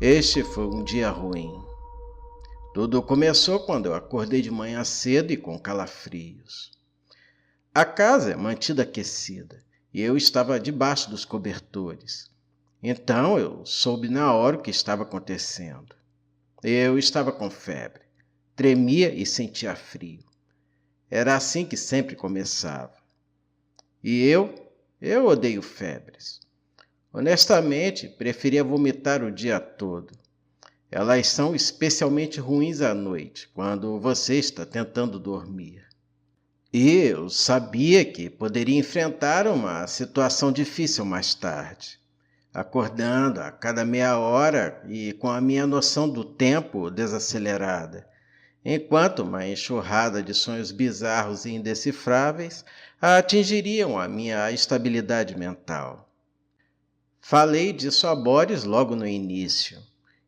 Este foi um dia ruim. Tudo começou quando eu acordei de manhã cedo e com calafrios. A casa é mantida aquecida e eu estava debaixo dos cobertores. Então eu soube na hora o que estava acontecendo. Eu estava com febre, tremia e sentia frio. Era assim que sempre começava. E eu odeio febres. Honestamente, preferia vomitar o dia todo. Elas são especialmente ruins à noite, quando você está tentando dormir. E eu sabia que poderia enfrentar uma situação difícil mais tarde, acordando a cada meia hora e com a minha noção do tempo desacelerada, enquanto uma enxurrada de sonhos bizarros e indecifráveis atingiriam a minha estabilidade mental. Falei disso a Boris logo no início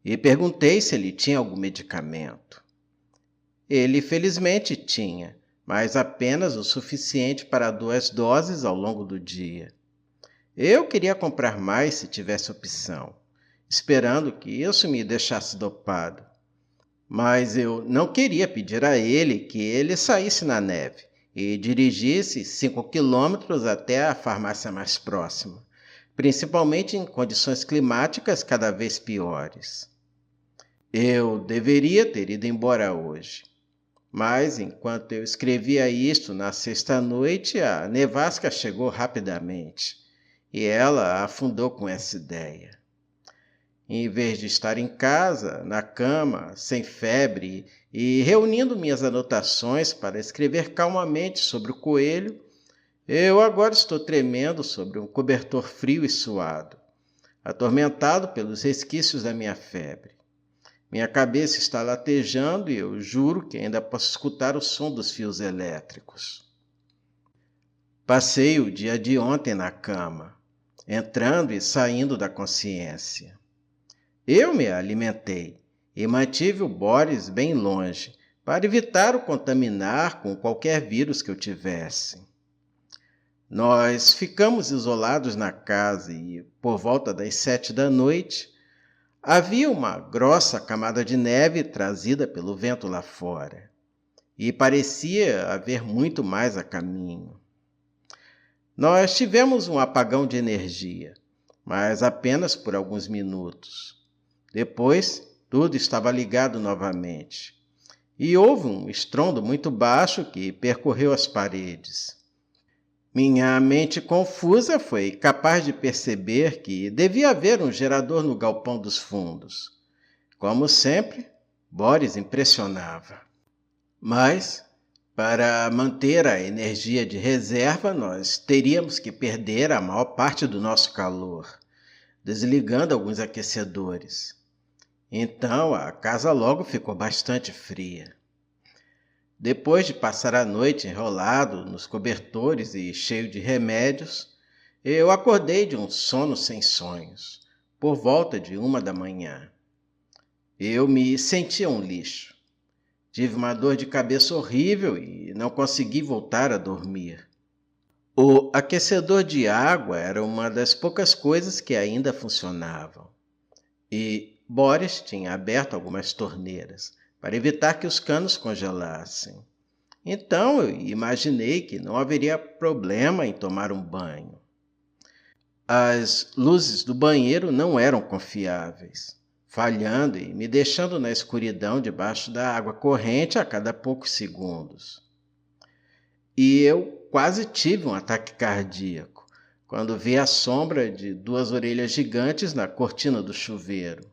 e perguntei se ele tinha algum medicamento. Ele felizmente tinha, mas apenas o suficiente para 2 doses ao longo do dia. Eu queria comprar mais se tivesse opção, esperando que isso me deixasse dopado. Mas eu não queria pedir a ele que ele saísse na neve e dirigisse 5 quilômetros até a farmácia mais próxima, principalmente em condições climáticas cada vez piores. Eu deveria ter ido embora hoje, mas enquanto eu escrevia isto na sexta-noite, a nevasca chegou rapidamente e ela afundou com essa ideia. Em vez de estar em casa, na cama, sem febre e reunindo minhas anotações para escrever calmamente sobre o coelho, eu agora estou tremendo sobre um cobertor frio e suado, atormentado pelos resquícios da minha febre. Minha cabeça está latejando e eu juro que ainda posso escutar o som dos fios elétricos. Passei o dia de ontem na cama, entrando e saindo da consciência. Eu me alimentei e mantive o Boris bem longe, para evitar o contaminar com qualquer vírus que eu tivesse. Nós ficamos isolados na casa e, por volta das 7 da noite, havia uma grossa camada de neve trazida pelo vento lá fora, e parecia haver muito mais a caminho. Nós tivemos um apagão de energia, mas apenas por alguns minutos. Depois, tudo estava ligado novamente, e houve um estrondo muito baixo que percorreu as paredes. Minha mente confusa foi capaz de perceber que devia haver um gerador no galpão dos fundos. Como sempre, Boris impressionava. Mas, para manter a energia de reserva, nós teríamos que perder a maior parte do nosso calor, desligando alguns aquecedores. Então, a casa logo ficou bastante fria. Depois de passar a noite enrolado nos cobertores e cheio de remédios, eu acordei de um sono sem sonhos, por volta de 1 da manhã. Eu me sentia um lixo. Tive uma dor de cabeça horrível e não consegui voltar a dormir. O aquecedor de água era uma das poucas coisas que ainda funcionavam. E Boris tinha aberto algumas torneiras para evitar que os canos congelassem. Então eu imaginei que não haveria problema em tomar um banho. As luzes do banheiro não eram confiáveis, falhando e me deixando na escuridão debaixo da água corrente a cada poucos segundos. E eu quase tive um ataque cardíaco quando vi a sombra de 2 orelhas gigantes na cortina do chuveiro.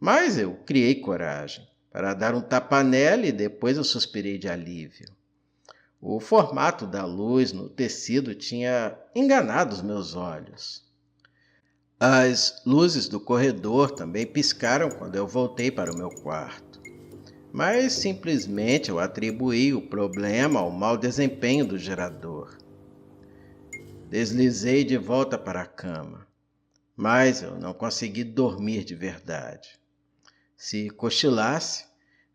Mas eu criei coragem para dar um tapa nela e depois eu suspirei de alívio. O formato da luz no tecido tinha enganado os meus olhos. As luzes do corredor também piscaram quando eu voltei para o meu quarto. Mas simplesmente eu atribuí o problema ao mau desempenho do gerador. Deslizei de volta para a cama, mas eu não consegui dormir de verdade. Se cochilasse,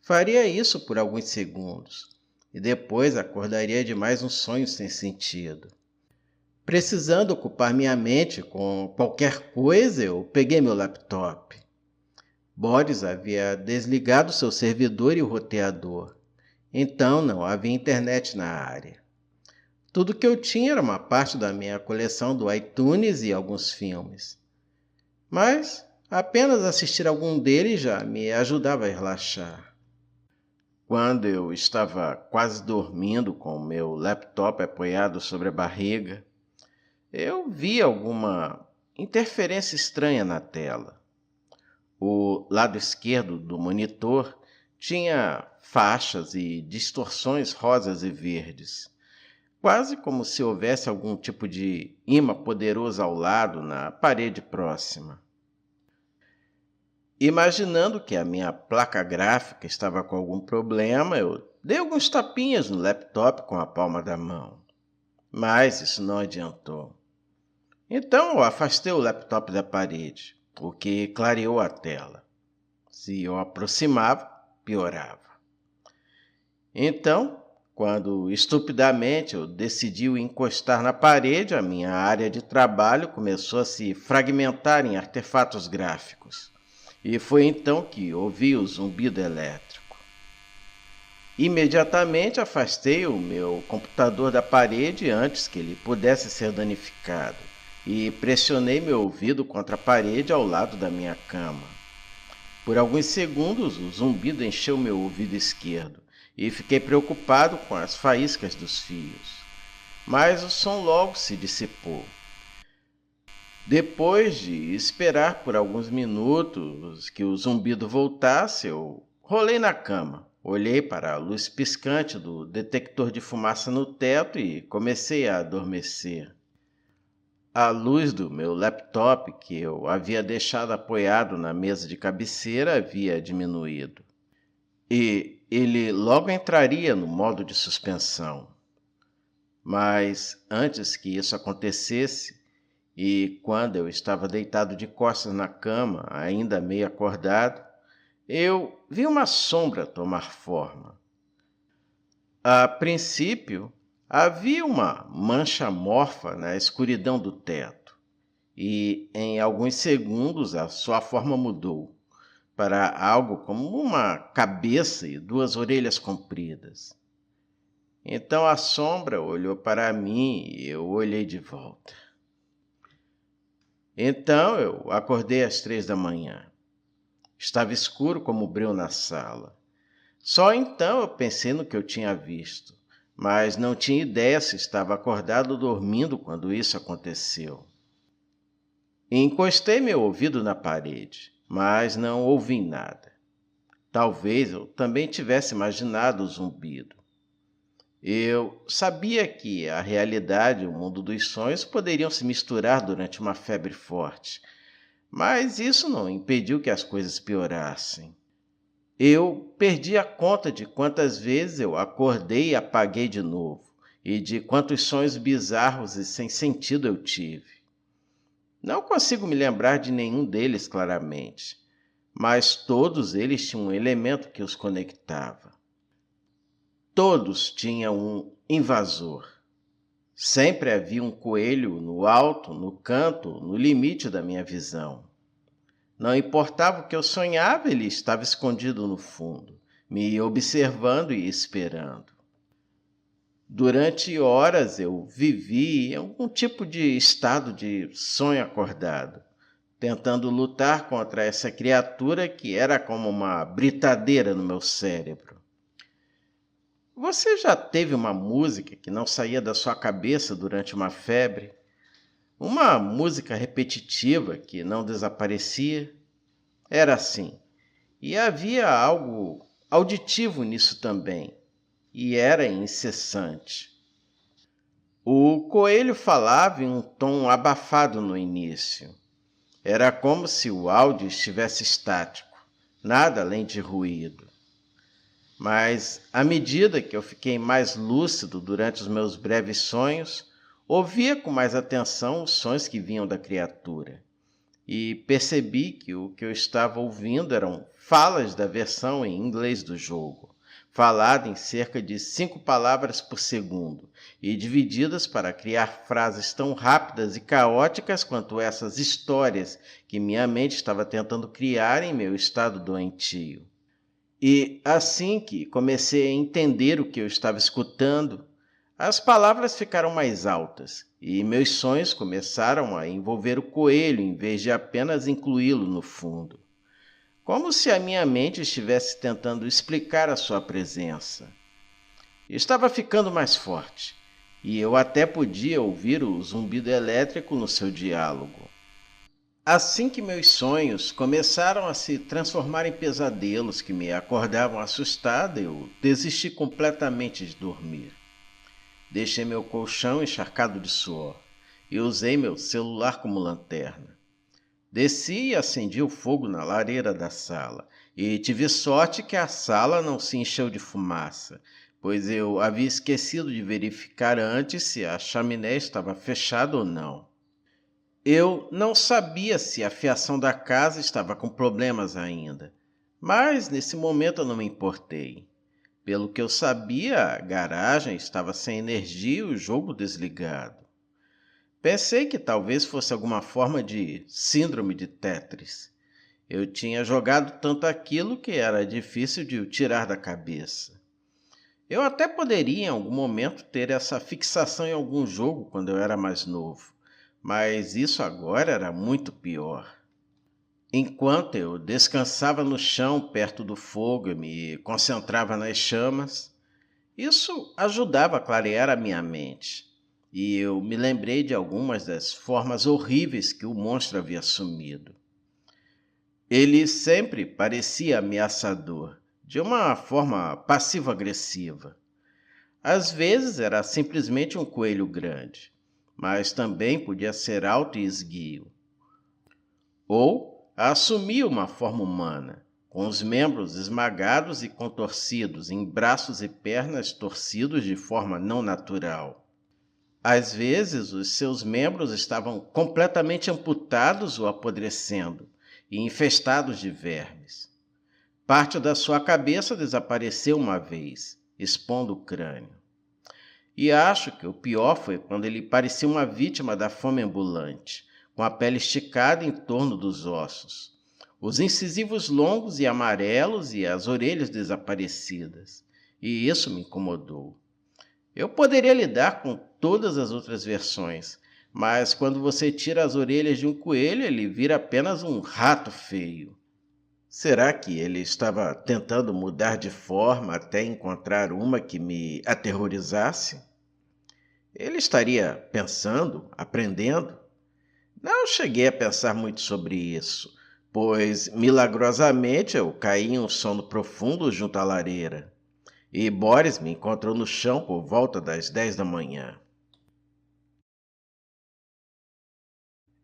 faria isso por alguns segundos e depois acordaria de mais um sonho sem sentido. Precisando ocupar minha mente com qualquer coisa, eu peguei meu laptop. Boris havia desligado seu servidor e o roteador, então não havia internet na área. Tudo que eu tinha era uma parte da minha coleção do iTunes e alguns filmes. Mas apenas assistir algum deles já me ajudava a relaxar. Quando eu estava quase dormindo com o meu laptop apoiado sobre a barriga, eu vi alguma interferência estranha na tela. O lado esquerdo do monitor tinha faixas e distorções rosas e verdes, quase como se houvesse algum tipo de imã poderoso ao lado na parede próxima. Imaginando que a minha placa gráfica estava com algum problema, eu dei alguns tapinhas no laptop com a palma da mão. Mas isso não adiantou. Então eu afastei o laptop da parede, o que clareou a tela. Se eu aproximava, piorava. Então, quando estupidamente eu decidi o encostar na parede, a minha área de trabalho começou a se fragmentar em artefatos gráficos. E foi então que ouvi o zumbido elétrico. Imediatamente afastei o meu computador da parede antes que ele pudesse ser danificado e pressionei meu ouvido contra a parede ao lado da minha cama. Por alguns segundos, o zumbido encheu meu ouvido esquerdo e fiquei preocupado com as faíscas dos fios. Mas o som logo se dissipou. Depois de esperar por alguns minutos que o zumbido voltasse, eu rolei na cama, olhei para a luz piscante do detector de fumaça no teto e comecei a adormecer. A luz do meu laptop, que eu havia deixado apoiado na mesa de cabeceira, havia diminuído. E ele logo entraria no modo de suspensão. Mas antes que isso acontecesse, e quando eu estava deitado de costas na cama, ainda meio acordado, eu vi uma sombra tomar forma. A princípio, havia uma mancha amorfa na escuridão do teto, e em alguns segundos a sua forma mudou para algo como uma cabeça e duas orelhas compridas. Então a sombra olhou para mim e eu olhei de volta. Então eu acordei às 3 da manhã. Estava escuro como o breu na sala. Só então eu pensei no que eu tinha visto, mas não tinha ideia se estava acordado ou dormindo quando isso aconteceu. Encostei meu ouvido na parede, mas não ouvi nada. Talvez eu também tivesse imaginado o zumbido. Eu sabia que a realidade e o mundo dos sonhos poderiam se misturar durante uma febre forte, mas isso não impediu que as coisas piorassem. Eu perdi a conta de quantas vezes eu acordei e apaguei de novo, e de quantos sonhos bizarros e sem sentido eu tive. Não consigo me lembrar de nenhum deles claramente, mas todos eles tinham um elemento que os conectava. Todos tinham um invasor. Sempre havia um coelho no alto, no canto, no limite da minha visão. Não importava o que eu sonhava, ele estava escondido no fundo, me observando e esperando. Durante horas eu vivi em algum tipo de estado de sonho acordado, tentando lutar contra essa criatura que era como uma britadeira no meu cérebro. Você já teve uma música que não saía da sua cabeça durante uma febre? Uma música repetitiva que não desaparecia? Era assim. E havia algo auditivo nisso também. E era incessante. O coelho falava em um tom abafado no início. Era como se o áudio estivesse estático, nada além de ruído. Mas, à medida que eu fiquei mais lúcido durante os meus breves sonhos, ouvia com mais atenção os sons que vinham da criatura. E percebi que o que eu estava ouvindo eram falas da versão em inglês do jogo, falada em cerca de 5 palavras por segundo e divididas para criar frases tão rápidas e caóticas quanto essas histórias que minha mente estava tentando criar em meu estado doentio. E assim que comecei a entender o que eu estava escutando, as palavras ficaram mais altas e meus sonhos começaram a envolver o coelho em vez de apenas incluí-lo no fundo. Como se a minha mente estivesse tentando explicar a sua presença. Estava ficando mais forte, e eu até podia ouvir o zumbido elétrico no seu diálogo. Assim que meus sonhos começaram a se transformar em pesadelos que me acordavam assustado, eu desisti completamente de dormir. Deixei meu colchão encharcado de suor e usei meu celular como lanterna. Desci e acendi o fogo na lareira da sala, e tive sorte que a sala não se encheu de fumaça, pois eu havia esquecido de verificar antes se a chaminé estava fechada ou não. Eu não sabia se a fiação da casa estava com problemas ainda, mas nesse momento eu não me importei. Pelo que eu sabia, a garagem estava sem energia e o jogo desligado. Pensei que talvez fosse alguma forma de síndrome de Tetris. Eu tinha jogado tanto aquilo que era difícil de o tirar da cabeça. Eu até poderia em algum momento ter essa fixação em algum jogo quando eu era mais novo, mas isso agora era muito pior. Enquanto eu descansava no chão perto do fogo e me concentrava nas chamas, isso ajudava a clarear a minha mente. E eu me lembrei de algumas das formas horríveis que o monstro havia assumido. Ele sempre parecia ameaçador, de uma forma passivo-agressiva. Às vezes era simplesmente um coelho grande, mas também podia ser alto e esguio. Ou assumia uma forma humana, com os membros esmagados e contorcidos em braços e pernas torcidos de forma não natural. Às vezes, os seus membros estavam completamente amputados ou apodrecendo e infestados de vermes. Parte da sua cabeça desapareceu uma vez, expondo o crânio. E acho que o pior foi quando ele parecia uma vítima da fome ambulante, com a pele esticada em torno dos ossos, os incisivos longos e amarelos e as orelhas desaparecidas. E isso me incomodou. Eu poderia lidar com todas as outras versões, mas quando você tira as orelhas de um coelho, ele vira apenas um rato feio. Será que ele estava tentando mudar de forma até encontrar uma que me aterrorizasse? Ele estaria pensando, aprendendo? Não cheguei a pensar muito sobre isso, pois milagrosamente eu caí em um sono profundo junto à lareira. E Boris me encontrou no chão por volta das 10 da manhã.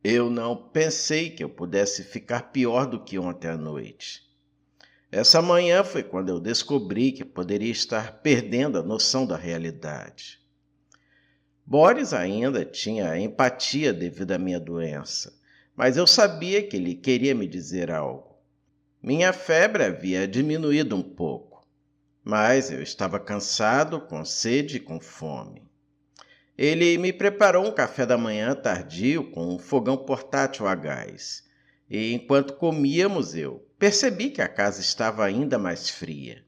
Eu não pensei que eu pudesse ficar pior do que ontem à noite. Essa manhã foi quando eu descobri que poderia estar perdendo a noção da realidade. Boris ainda tinha empatia devido à minha doença, mas eu sabia que ele queria me dizer algo. Minha febre havia diminuído um pouco. Mas eu estava cansado, com sede e com fome. Ele me preparou um café da manhã tardio com um fogão portátil a gás. E enquanto comíamos, eu percebi que a casa estava ainda mais fria.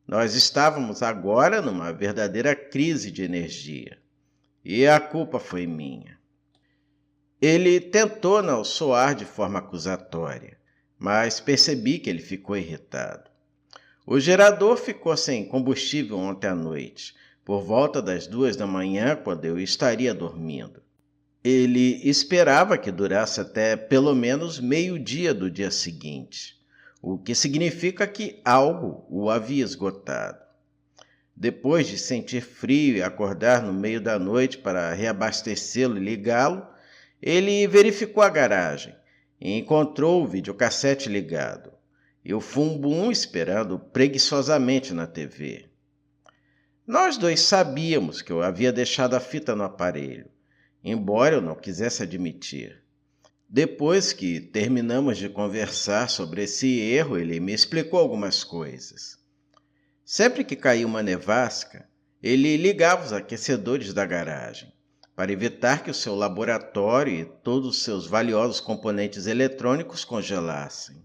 Nós estávamos agora numa verdadeira crise de energia. E a culpa foi minha. Ele tentou não soar de forma acusatória, mas percebi que ele ficou irritado. O gerador ficou sem combustível ontem à noite, por volta das 2 da manhã, quando eu estaria dormindo. Ele esperava que durasse até pelo menos meio-dia do dia seguinte, o que significa que algo o havia esgotado. Depois de sentir frio e acordar no meio da noite para reabastecê-lo e ligá-lo, ele verificou a garagem e encontrou o videocassete ligado. E o Fumbum esperando preguiçosamente na TV. Nós dois sabíamos que eu havia deixado a fita no aparelho, embora eu não quisesse admitir. Depois que terminamos de conversar sobre esse erro, ele me explicou algumas coisas. Sempre que caía uma nevasca, ele ligava os aquecedores da garagem, para evitar que o seu laboratório e todos os seus valiosos componentes eletrônicos congelassem,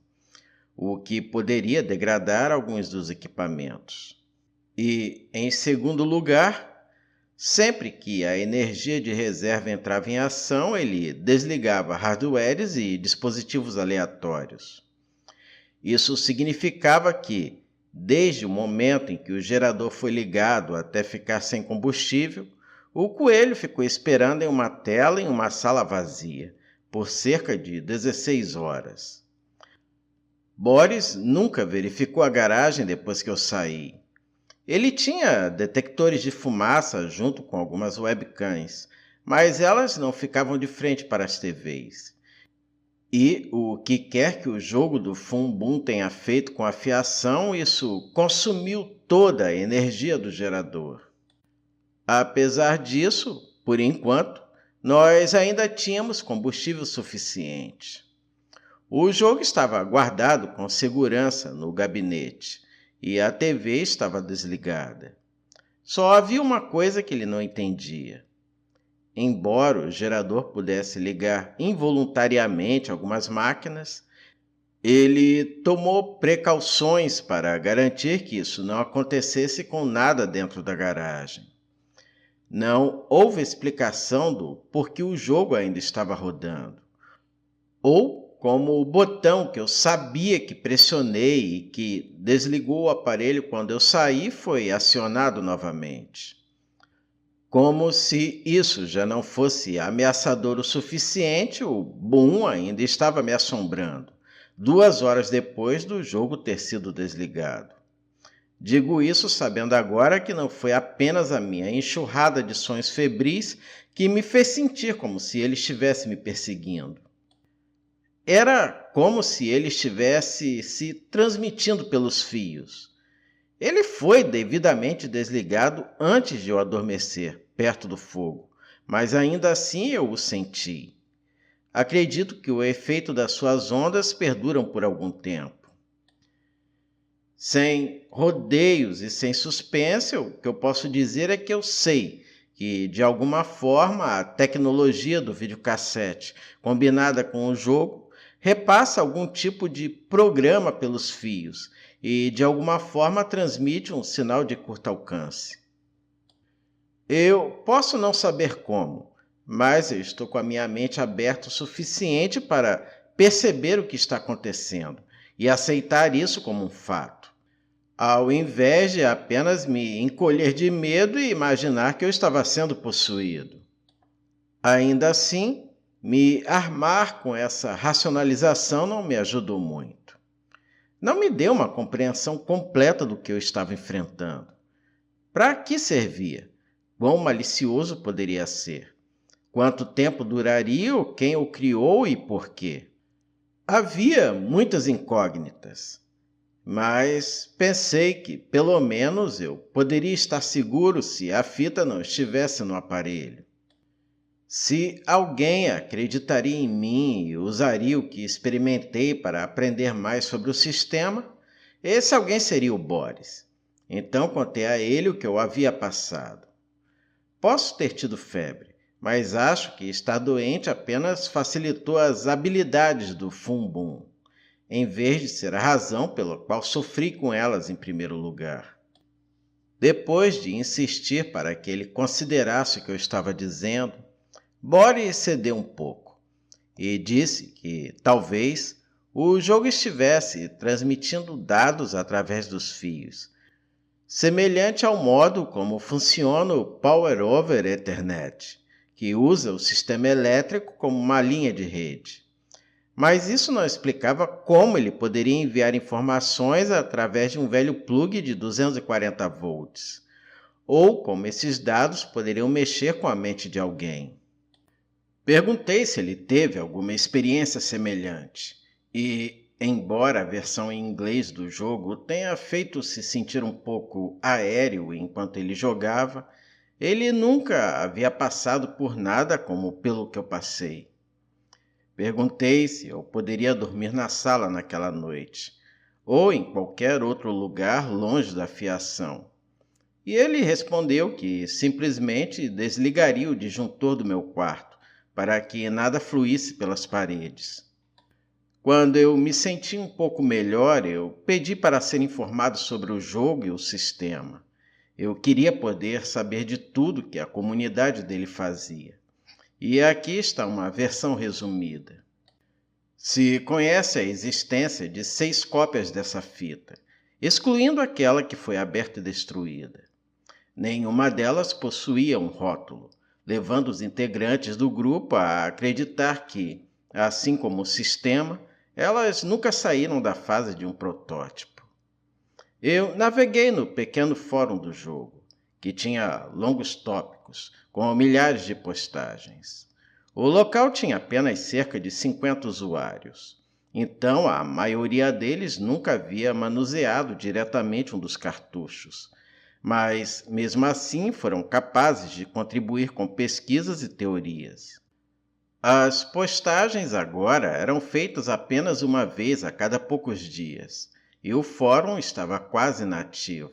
o que poderia degradar alguns dos equipamentos. E, em segundo lugar, sempre que a energia de reserva entrava em ação, ele desligava hardwares e dispositivos aleatórios. Isso significava que, desde o momento em que o gerador foi ligado até ficar sem combustível, o coelho ficou esperando em uma tela em uma sala vazia, por cerca de 16 horas. Boris nunca verificou a garagem depois que eu saí. Ele tinha detectores de fumaça junto com algumas webcams, mas elas não ficavam de frente para as TVs. E o que quer que o jogo do Fum Bum tenha feito com a fiação, isso consumiu toda a energia do gerador. Apesar disso, por enquanto, nós ainda tínhamos combustível suficiente. O jogo estava guardado com segurança no gabinete e a TV estava desligada. Só havia uma coisa que ele não entendia. Embora o gerador pudesse ligar involuntariamente algumas máquinas, ele tomou precauções para garantir que isso não acontecesse com nada dentro da garagem. Não houve explicação do porquê o jogo ainda estava rodando, ou como o botão que eu sabia que pressionei e que desligou o aparelho quando eu saí foi acionado novamente. Como se isso já não fosse ameaçador o suficiente, o boom ainda estava me assombrando, 2 horas depois do jogo ter sido desligado. Digo isso sabendo agora que não foi apenas a minha enxurrada de sonhos febris que me fez sentir como se ele estivesse me perseguindo. Era como se ele estivesse se transmitindo pelos fios. Ele foi devidamente desligado antes de eu adormecer, perto do fogo, mas ainda assim eu o senti. Acredito que o efeito das suas ondas perduram por algum tempo. Sem rodeios e sem suspense, o que eu posso dizer é que eu sei que, de alguma forma, a tecnologia do videocassete, combinada com o jogo, repassa algum tipo de programa pelos fios e, de alguma forma, transmite um sinal de curto alcance. Eu posso não saber como, mas eu estou com a minha mente aberta o suficiente para perceber o que está acontecendo e aceitar isso como um fato, ao invés de apenas me encolher de medo e imaginar que eu estava sendo possuído. Ainda assim, me armar com essa racionalização não me ajudou muito. Não me deu uma compreensão completa do que eu estava enfrentando. Para que servia? Quão malicioso poderia ser? Quanto tempo duraria? Quem o criou e por quê? Havia muitas incógnitas, mas pensei que, pelo menos, eu poderia estar seguro se a fita não estivesse no aparelho. Se alguém acreditaria em mim e usaria o que experimentei para aprender mais sobre o sistema, esse alguém seria o Boris. Então contei a ele o que eu havia passado. Posso ter tido febre, mas acho que estar doente apenas facilitou as habilidades do Fum Bum, em vez de ser a razão pela qual sofri com elas em primeiro lugar. Depois de insistir para que ele considerasse o que eu estava dizendo, Boris cedeu um pouco e disse que, talvez, o jogo estivesse transmitindo dados através dos fios, semelhante ao modo como funciona o Power over Ethernet, que usa o sistema elétrico como uma linha de rede. Mas isso não explicava como ele poderia enviar informações através de um velho plug de 240 volts, ou como esses dados poderiam mexer com a mente de alguém. Perguntei se ele teve alguma experiência semelhante e, embora a versão em inglês do jogo o tenha feito se sentir um pouco aéreo enquanto ele jogava, ele nunca havia passado por nada como pelo que eu passei. Perguntei se eu poderia dormir na sala naquela noite, ou em qualquer outro lugar longe da fiação. E ele respondeu que simplesmente desligaria o disjuntor do meu quarto, para que nada fluísse pelas paredes. Quando eu me senti um pouco melhor, eu pedi para ser informado sobre o jogo e o sistema. Eu queria poder saber de tudo que a comunidade dele fazia. E aqui está uma versão resumida. Se conhece a existência de 6 cópias dessa fita, excluindo aquela que foi aberta e destruída. Nenhuma delas possuía um rótulo, levando os integrantes do grupo a acreditar que, assim como o sistema, elas nunca saíram da fase de um protótipo. Eu naveguei no pequeno fórum do jogo, que tinha longos tópicos, com milhares de postagens. O local tinha apenas cerca de 50 usuários, então a maioria deles nunca havia manuseado diretamente um dos cartuchos, mas mesmo assim foram capazes de contribuir com pesquisas e teorias. As postagens agora eram feitas apenas uma vez a cada poucos dias, e o fórum estava quase inativo.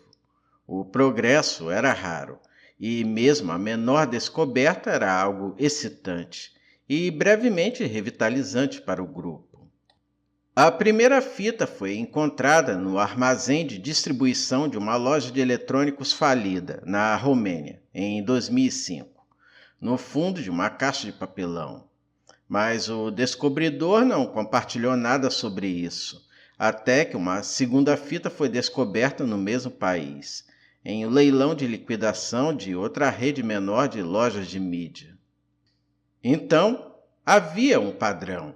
O progresso era raro, e mesmo a menor descoberta era algo excitante e brevemente revitalizante para o grupo. A primeira fita foi encontrada no armazém de distribuição de uma loja de eletrônicos falida, na Romênia, em 2005, no fundo de uma caixa de papelão. Mas o descobridor não compartilhou nada sobre isso, até que uma segunda fita foi descoberta no mesmo país, em um leilão de liquidação de outra rede menor de lojas de mídia. Então, havia um padrão.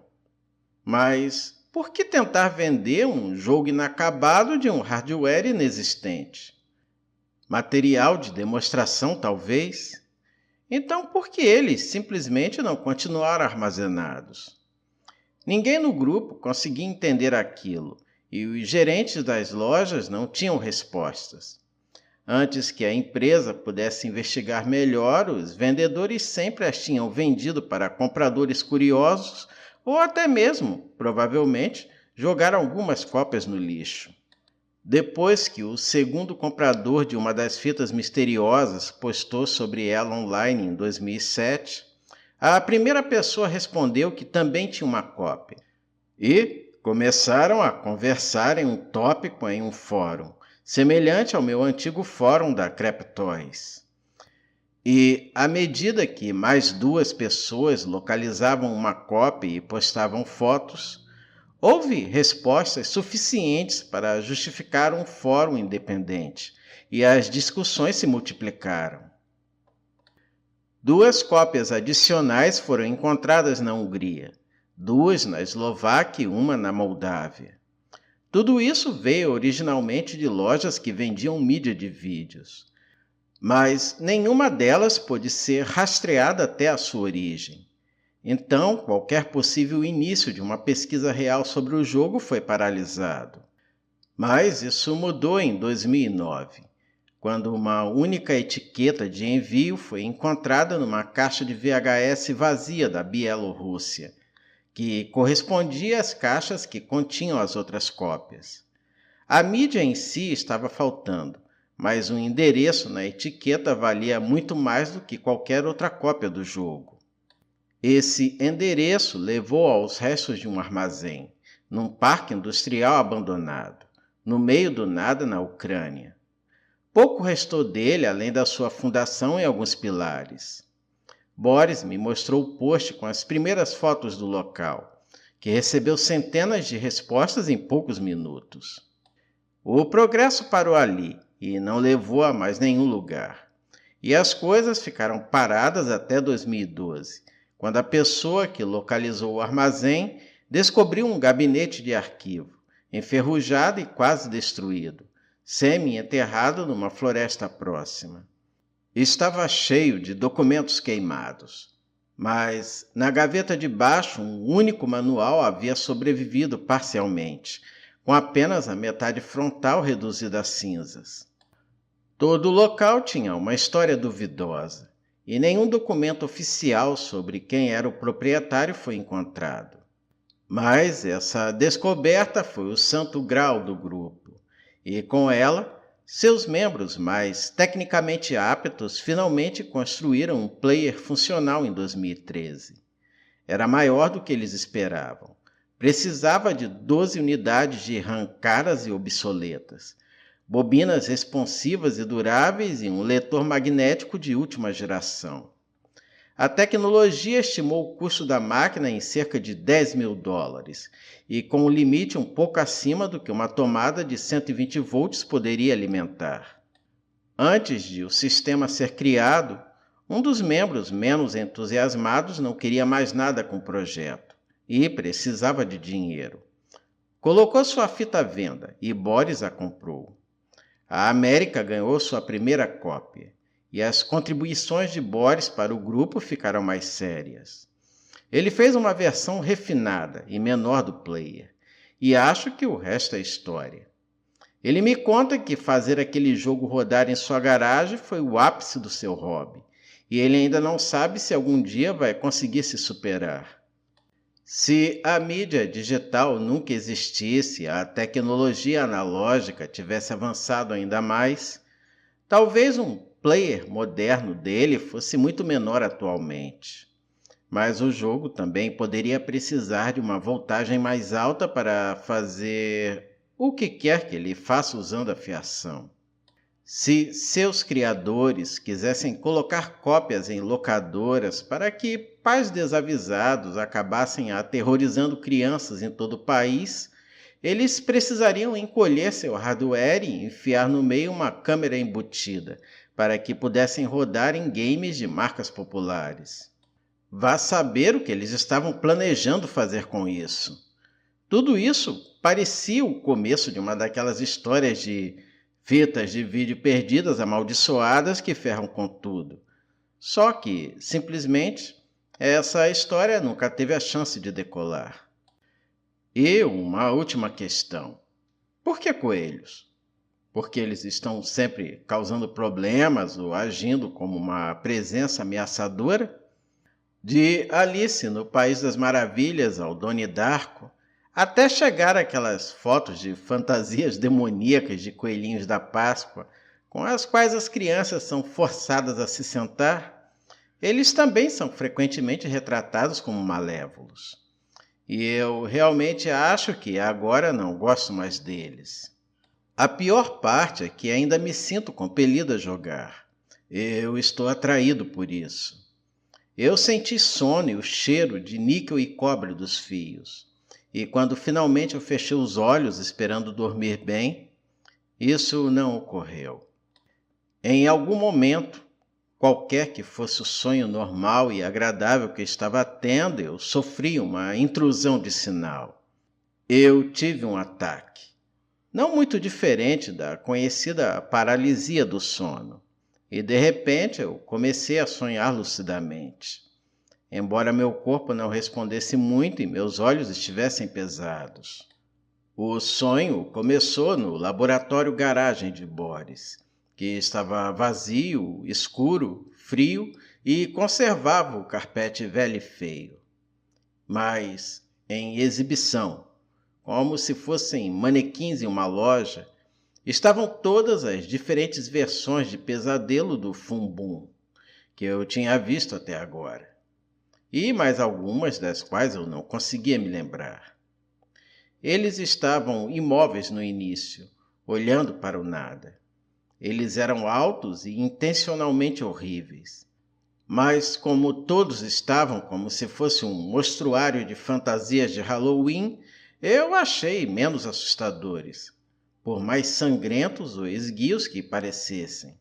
Mas por que tentar vender um jogo inacabado de um hardware inexistente? Material de demonstração, talvez? Então, por que eles simplesmente não continuaram armazenados? Ninguém no grupo conseguia entender aquilo, e os gerentes das lojas não tinham respostas. Antes que a empresa pudesse investigar melhor, os vendedores sempre as tinham vendido para compradores curiosos ou até mesmo, provavelmente, jogaram algumas cópias no lixo. Depois que o segundo comprador de uma das fitas misteriosas postou sobre ela online em 2007, a primeira pessoa respondeu que também tinha uma cópia. E começaram a conversar em um tópico em um fórum, semelhante ao meu antigo fórum da Creptoys. E, à medida que mais 2 pessoas localizavam uma cópia e postavam fotos, houve respostas suficientes para justificar um fórum independente, e as discussões se multiplicaram. 2 cópias adicionais foram encontradas na Hungria, 2 na Eslováquia e 1 na Moldávia. Tudo isso veio originalmente de lojas que vendiam mídia de vídeos, mas nenhuma delas pôde ser rastreada até a sua origem. Então, qualquer possível início de uma pesquisa real sobre o jogo foi paralisado. Mas isso mudou em 2009, quando uma única etiqueta de envio foi encontrada numa caixa de VHS vazia da Bielorrússia, que correspondia às caixas que continham as outras cópias. A mídia em si estava faltando, mas um endereço na etiqueta valia muito mais do que qualquer outra cópia do jogo. Esse endereço levou aos restos de um armazém, num parque industrial abandonado, no meio do nada na Ucrânia. Pouco restou dele além da sua fundação e alguns pilares. Boris me mostrou o post com as primeiras fotos do local, que recebeu centenas de respostas em poucos minutos. O progresso parou ali e não levou a mais nenhum lugar. E as coisas ficaram paradas até 2012, quando a pessoa que localizou o armazém descobriu um gabinete de arquivo, enferrujado e quase destruído, semi-enterrado numa floresta próxima. Estava cheio de documentos queimados, mas na gaveta de baixo um único manual havia sobrevivido parcialmente, com apenas a metade frontal reduzida a cinzas. Todo o local tinha uma história duvidosa, e nenhum documento oficial sobre quem era o proprietário foi encontrado. Mas essa descoberta foi o santo grau do grupo, e com ela, seus membros mais tecnicamente aptos finalmente construíram um player funcional em 2013. Era maior do que eles esperavam. Precisava de 12 unidades de RAM caras e obsoletas, bobinas responsivas e duráveis e um leitor magnético de última geração. A tecnologia estimou o custo da máquina em cerca de $10.000 e com um limite um pouco acima do que uma tomada de 120 volts poderia alimentar. Antes de o sistema ser criado, um dos membros menos entusiasmados não queria mais nada com o projeto e precisava de dinheiro. Colocou sua fita à venda e Boris a comprou. A América ganhou sua primeira cópia e as contribuições de Boris para o grupo ficaram mais sérias. Ele fez uma versão refinada e menor do player, e acho que o resto é história. Ele me conta que fazer aquele jogo rodar em sua garagem foi o ápice do seu hobby, e ele ainda não sabe se algum dia vai conseguir se superar. Se a mídia digital nunca existisse, a tecnologia analógica tivesse avançado ainda mais, talvez um player moderno dele fosse muito menor atualmente. Mas o jogo também poderia precisar de uma voltagem mais alta para fazer o que quer que ele faça usando a fiação. Se seus criadores quisessem colocar cópias em locadoras para que pais desavisados acabassem aterrorizando crianças em todo o país, eles precisariam encolher seu hardware e enfiar no meio uma câmera embutida, para que pudessem rodar em games de marcas populares. Vá saber o que eles estavam planejando fazer com isso. Tudo isso parecia o começo de uma daquelas histórias de fitas de vídeo perdidas amaldiçoadas que ferram com tudo. Só que, simplesmente, essa história nunca teve a chance de decolar. E uma última questão. Por que coelhos? Porque eles estão sempre causando problemas ou agindo como uma presença ameaçadora? De Alice no País das Maravilhas ao Donnie Darko, até chegar aquelas fotos de fantasias demoníacas de coelhinhos da Páscoa, com as quais as crianças são forçadas a se sentar, eles também são frequentemente retratados como malévolos. E eu realmente acho que agora não gosto mais deles. A pior parte é que ainda me sinto compelido a jogar. Eu estou atraído por isso. Eu senti sono e o cheiro de níquel e cobre dos fios. E quando finalmente eu fechei os olhos esperando dormir bem, isso não ocorreu. Em algum momento, qualquer que fosse o sonho normal e agradável que estava tendo, eu sofri uma intrusão de sinal. Eu tive um ataque. Não muito diferente da conhecida paralisia do sono. E de repente eu comecei a sonhar lucidamente. Embora meu corpo não respondesse muito e meus olhos estivessem pesados. O sonho começou no laboratório garagem de Boris, que estava vazio, escuro, frio e conservava o carpete velho e feio. Mas em exibição, como se fossem manequins em uma loja, estavam todas as diferentes versões de pesadelo do Fumbum que eu tinha visto até agora, e mais algumas das quais eu não conseguia me lembrar. Eles estavam imóveis no início, olhando para o nada. Eles eram altos e intencionalmente horríveis. Mas como todos estavam como se fosse um mostruário de fantasias de Halloween, eu achei menos assustadores, por mais sangrentos ou esguios que parecessem.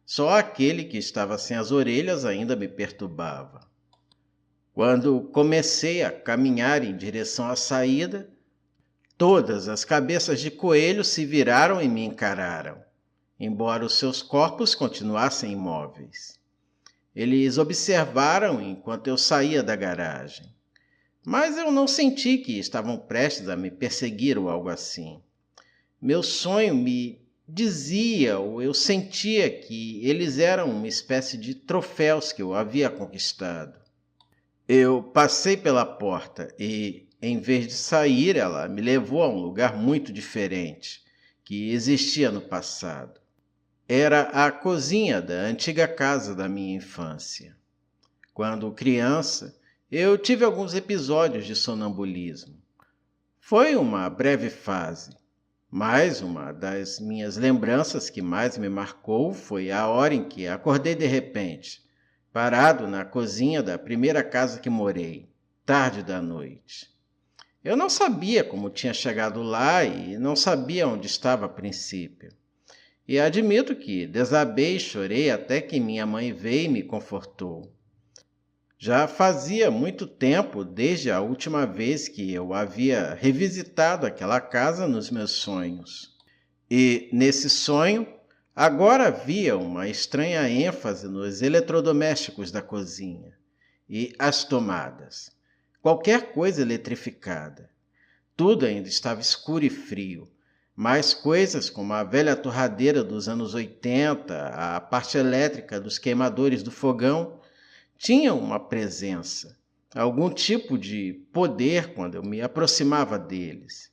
Só aquele que estava sem as orelhas ainda me perturbava. Quando comecei a caminhar em direção à saída, todas as cabeças de coelho se viraram e me encararam, embora os seus corpos continuassem imóveis. Eles observaram enquanto eu saía da garagem, mas eu não senti que estavam prestes a me perseguir ou algo assim. Meu sonho me dizia, ou eu sentia que eles eram uma espécie de troféus que eu havia conquistado. Eu passei pela porta e, em vez de sair, ela me levou a um lugar muito diferente, que existia no passado. Era a cozinha da antiga casa da minha infância. Quando criança, eu tive alguns episódios de sonambulismo. Foi uma breve fase, mas uma das minhas lembranças que mais me marcou foi a hora em que acordei de repente, parado na cozinha da primeira casa que morei, tarde da noite. Eu não sabia como tinha chegado lá e não sabia onde estava a princípio. E admito que desabei e chorei até que minha mãe veio e me confortou. Já fazia muito tempo desde a última vez que eu havia revisitado aquela casa nos meus sonhos. E, nesse sonho, agora havia uma estranha ênfase nos eletrodomésticos da cozinha e as tomadas. Qualquer coisa eletrificada. Tudo ainda estava escuro e frio. Mais coisas como a velha torradeira dos anos 80, a parte elétrica dos queimadores do fogão, tinham uma presença, algum tipo de poder quando eu me aproximava deles.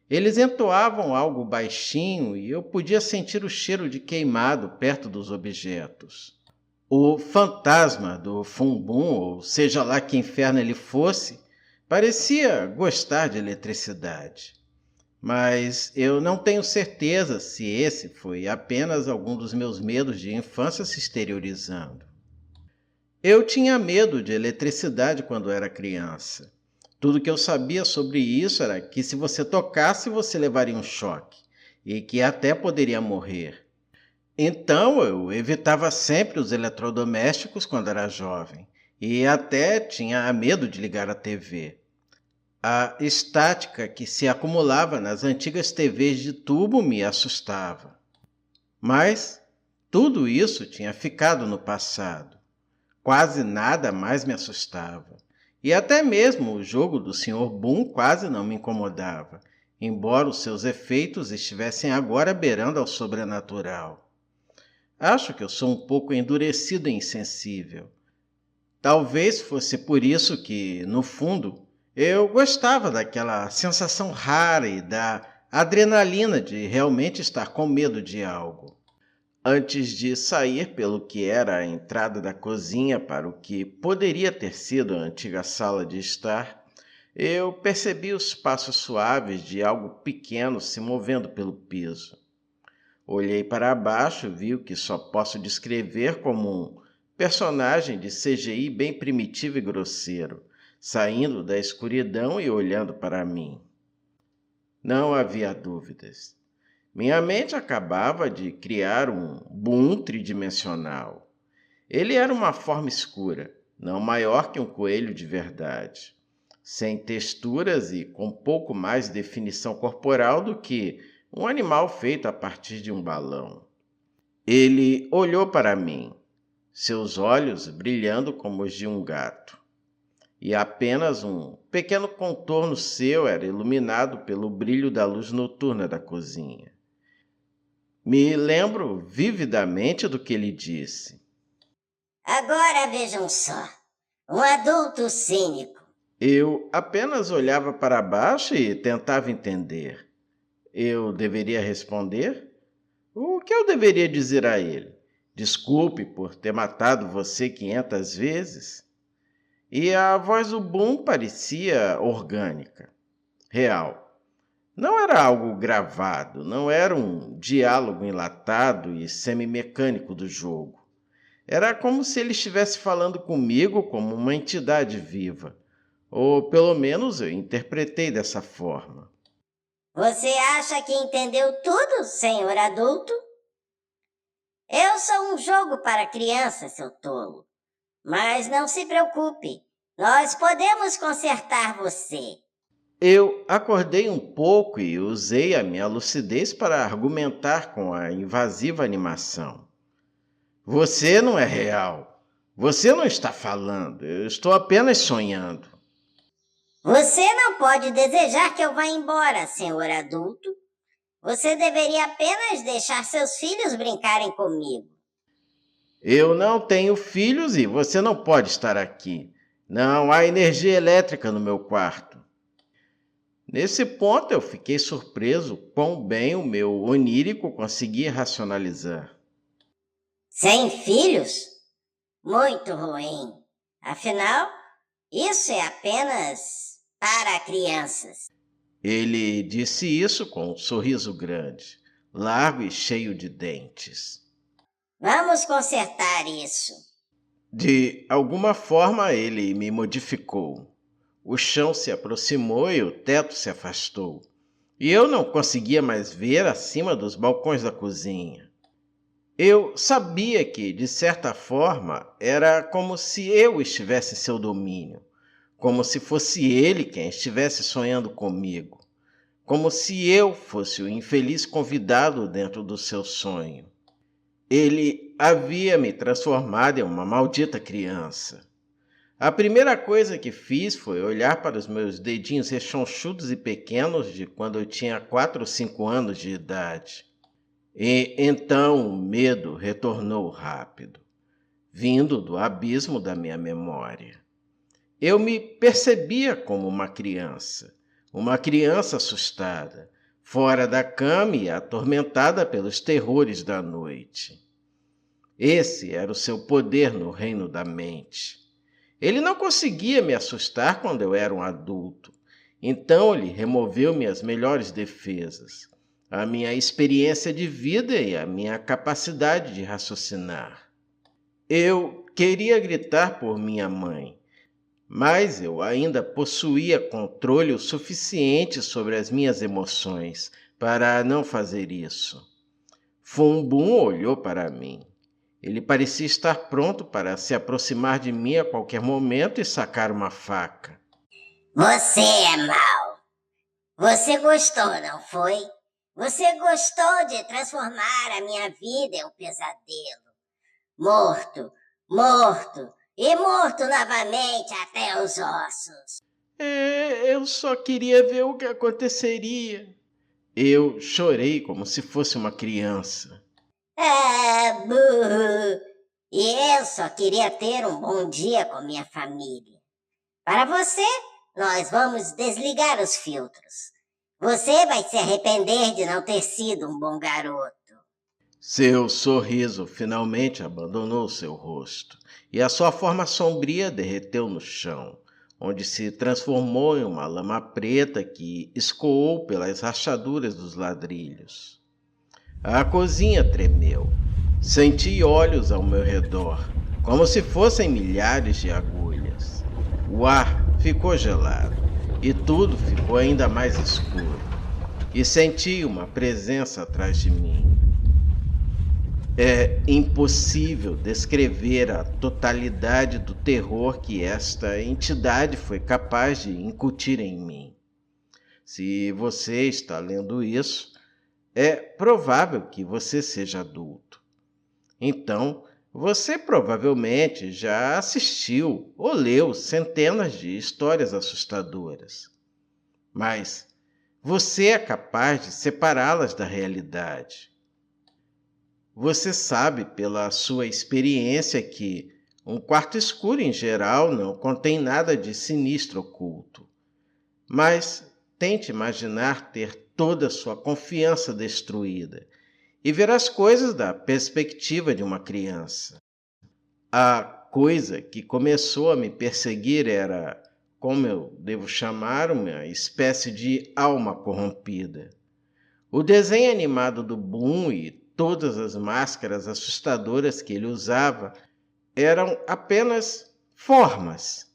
Eles entoavam algo baixinho e eu podia sentir o cheiro de queimado perto dos objetos. O fantasma do Fumbum, ou seja lá que inferno ele fosse, parecia gostar de eletricidade. Mas eu não tenho certeza se esse foi apenas algum dos meus medos de infância se exteriorizando. Eu tinha medo de eletricidade quando era criança. Tudo que eu sabia sobre isso era que se você tocasse, você levaria um choque e que até poderia morrer. Então eu evitava sempre os eletrodomésticos quando era jovem e até tinha medo de ligar a TV. A estática que se acumulava nas antigas TVs de tubo me assustava. Mas tudo isso tinha ficado no passado. Quase nada mais me assustava. E até mesmo o jogo do Sr. Boom quase não me incomodava, embora os seus efeitos estivessem agora beirando ao sobrenatural. Acho que eu sou um pouco endurecido e insensível. Talvez fosse por isso que, no fundo, eu gostava daquela sensação rara e da adrenalina de realmente estar com medo de algo. Antes de sair pelo que era a entrada da cozinha para o que poderia ter sido a antiga sala de estar, eu percebi os passos suaves de algo pequeno se movendo pelo piso. Olhei para baixo e vi o que só posso descrever como um personagem de CGI bem primitivo e grosseiro, saindo da escuridão e olhando para mim. Não havia dúvidas. Minha mente acabava de criar um boom tridimensional. Ele era uma forma escura, não maior que um coelho de verdade, sem texturas e com pouco mais definição corporal do que um animal feito a partir de um balão. Ele olhou para mim, seus olhos brilhando como os de um gato, e apenas um pequeno contorno seu era iluminado pelo brilho da luz noturna da cozinha. Me lembro vividamente do que ele disse. Agora vejam só, um adulto cínico. Eu apenas olhava para baixo e tentava entender. Eu deveria responder? O que eu deveria dizer a ele? Desculpe por ter matado você 500 vezes? E a voz do Boom parecia orgânica, real. Não era algo gravado, não era um diálogo enlatado e semimecânico do jogo. Era como se ele estivesse falando comigo como uma entidade viva. Ou pelo menos eu interpretei dessa forma. Você acha que entendeu tudo, senhor adulto? Eu sou um jogo para crianças, seu tolo. Mas não se preocupe, nós podemos consertar você. Eu acordei um pouco e usei a minha lucidez para argumentar com a invasiva animação. Você não é real. Você não está falando. Eu estou apenas sonhando. Você não pode desejar que eu vá embora, senhor adulto. Você deveria apenas deixar seus filhos brincarem comigo. Eu não tenho filhos e você não pode estar aqui. Não há energia elétrica no meu quarto. Nesse ponto eu fiquei surpreso quão bem o meu onírico conseguia racionalizar. Sem filhos? Muito ruim. Afinal, isso é apenas para crianças. Ele disse isso com um sorriso grande, largo e cheio de dentes. Vamos consertar isso. De alguma forma ele me modificou. O chão se aproximou e o teto se afastou. E eu não conseguia mais ver acima dos balcões da cozinha. Eu sabia que, de certa forma, era como se eu estivesse em seu domínio, como se fosse ele quem estivesse sonhando comigo, como se eu fosse o infeliz convidado dentro do seu sonho. Ele havia me transformado em uma maldita criança. A primeira coisa que fiz foi olhar para os meus dedinhos rechonchudos e pequenos de quando eu tinha 4 ou 5 anos de idade. E então o medo retornou rápido, vindo do abismo da minha memória. Eu me percebia como uma criança assustada, fora da cama e atormentada pelos terrores da noite. Esse era o seu poder no reino da mente. Ele não conseguia me assustar quando eu era um adulto, então ele removeu minhas melhores defesas, a minha experiência de vida e a minha capacidade de raciocinar. Eu queria gritar por minha mãe, mas eu ainda possuía controle o suficiente sobre as minhas emoções para não fazer isso. Fumbum olhou para mim. Ele parecia estar pronto para se aproximar de mim a qualquer momento e sacar uma faca. Você é mau. Você gostou, não foi? Você gostou de transformar a minha vida em um pesadelo. Morto, morto e morto novamente até os ossos. Eu só queria ver o que aconteceria. Eu chorei como se fosse uma criança. Burro! E eu só queria ter um bom dia com minha família. Para você, nós vamos desligar os filtros. Você vai se arrepender de não ter sido um bom garoto. Seu sorriso finalmente abandonou seu rosto e a sua forma sombria derreteu no chão, onde se transformou em uma lama preta que escoou pelas rachaduras dos ladrilhos. A cozinha tremeu. Senti olhos ao meu redor, como se fossem milhares de agulhas. O ar ficou gelado e tudo ficou ainda mais escuro. E senti uma presença atrás de mim. É impossível descrever a totalidade do terror que esta entidade foi capaz de incutir em mim. Se você está lendo isso, é provável que você seja adulto. Então, você provavelmente já assistiu ou leu centenas de histórias assustadoras. Mas você é capaz de separá-las da realidade. Você sabe pela sua experiência que um quarto escuro em geral não contém nada de sinistro oculto. Mas tente imaginar ter toda a sua confiança destruída e ver as coisas da perspectiva de uma criança. A coisa que começou a me perseguir era, como eu devo chamar, uma espécie de alma corrompida. O desenho animado do Boom e todas as máscaras assustadoras que ele usava eram apenas formas.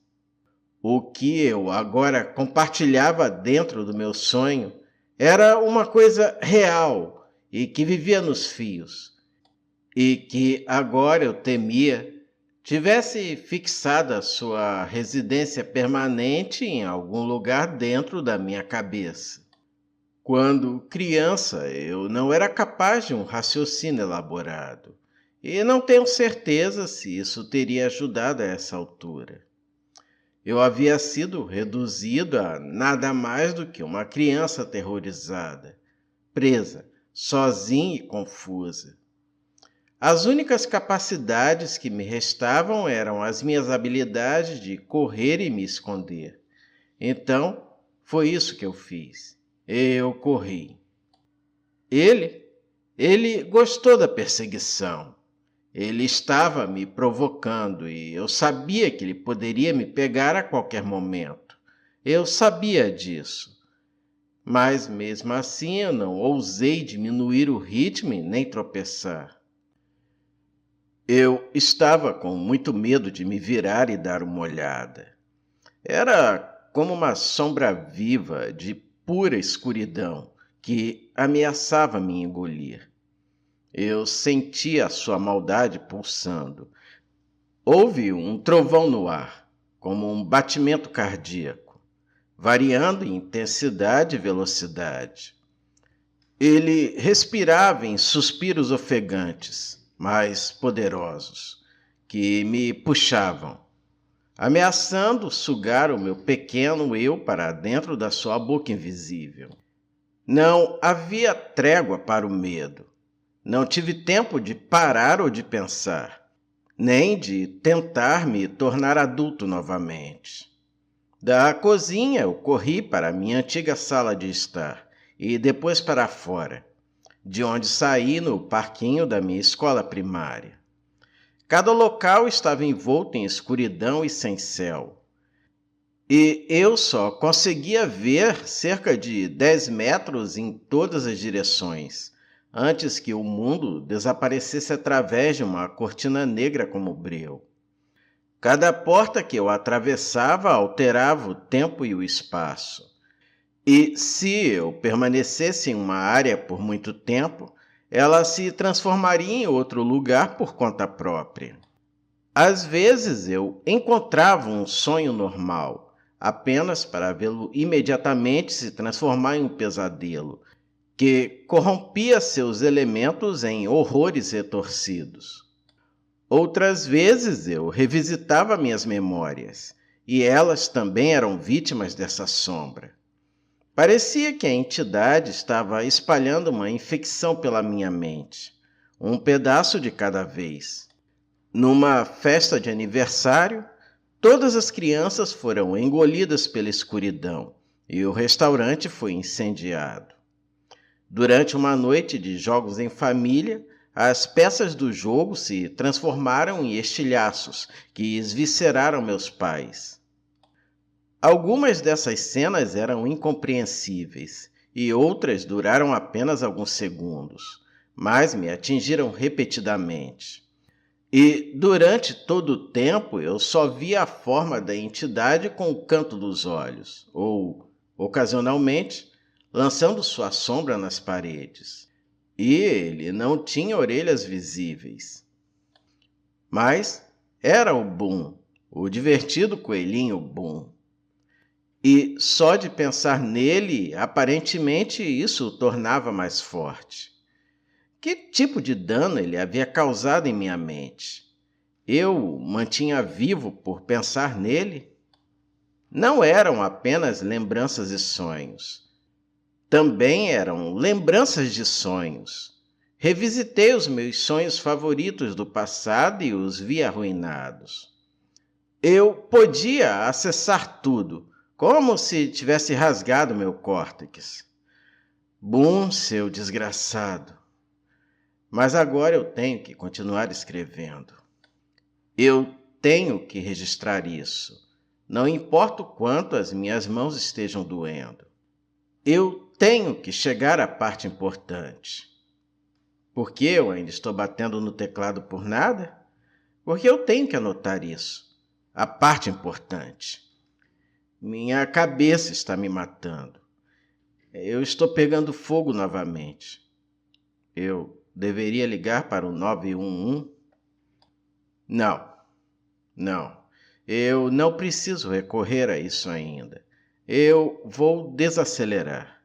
O que eu agora compartilhava dentro do meu sonho era uma coisa real e que vivia nos fios, e que agora eu temia tivesse fixada sua residência permanente em algum lugar dentro da minha cabeça. Quando criança, eu não era capaz de um raciocínio elaborado, e não tenho certeza se isso teria ajudado a essa altura. Eu havia sido reduzido a nada mais do que uma criança aterrorizada, presa, sozinha e confusa. As únicas capacidades que me restavam eram as minhas habilidades de correr e me esconder. Então, Foi isso que eu fiz. Eu corri. Ele gostou da perseguição. Ele estava me provocando e eu sabia que ele poderia me pegar a qualquer momento. Eu sabia disso. Mas, mesmo assim, eu não ousei diminuir o ritmo e nem tropeçar. Eu estava com muito medo de me virar e dar uma olhada. Era como uma sombra viva de pura escuridão que ameaçava me engolir. Eu sentia a sua maldade pulsando. Houve um trovão no ar, como um batimento cardíaco, variando em intensidade e velocidade. Ele respirava em suspiros ofegantes, mas poderosos, que me puxavam, ameaçando sugar o meu pequeno eu para dentro da sua boca invisível. Não havia trégua para o medo. Não tive tempo de parar ou de pensar, nem de tentar me tornar adulto novamente. Da cozinha eu corri para a minha antiga sala de estar e depois para fora, de onde saí no parquinho da minha escola primária. Cada local estava envolto em escuridão e sem céu. E eu só conseguia ver cerca de 10 metros em todas as direções, antes que o mundo desaparecesse através de uma cortina negra como breu. Cada porta que eu atravessava alterava o tempo e o espaço. E se eu permanecesse em uma área por muito tempo, ela se transformaria em outro lugar por conta própria. Às vezes eu encontrava um sonho normal, apenas para vê-lo imediatamente se transformar em um pesadelo, que corrompia seus elementos em horrores retorcidos. Outras vezes eu revisitava minhas memórias, e elas também eram vítimas dessa sombra. Parecia que a entidade estava espalhando uma infecção pela minha mente, um pedaço de cada vez. Numa festa de aniversário, todas as crianças foram engolidas pela escuridão e o restaurante foi incendiado. Durante uma noite de jogos em família, as peças do jogo se transformaram em estilhaços que esvisceraram meus pais. Algumas dessas cenas eram incompreensíveis e outras duraram apenas alguns segundos, mas me atingiram repetidamente. E durante todo o tempo eu só via a forma da entidade com o canto dos olhos, ou, ocasionalmente, lançando sua sombra nas paredes. E ele não tinha orelhas visíveis. Mas era o Boom, o divertido coelhinho Boom. E só de pensar nele, aparentemente isso o tornava mais forte. Que tipo de dano ele havia causado em minha mente? Eu o mantinha vivo por pensar nele? Não eram apenas lembranças e sonhos. Também eram lembranças de sonhos. Revisitei os meus sonhos favoritos do passado e os vi arruinados. Eu podia acessar tudo, como se tivesse rasgado meu córtex. Bum, seu desgraçado! Mas agora eu tenho que continuar escrevendo. Eu tenho que registrar isso. Não importa o quanto as minhas mãos estejam doendo. Eu tenho que chegar à parte importante. Por que eu ainda estou batendo no teclado por nada? Porque eu tenho que anotar isso. A parte importante. Minha cabeça está me matando. Eu estou pegando fogo novamente. Eu deveria ligar para o 911? Não. Eu não preciso recorrer a isso ainda. Eu vou desacelerar.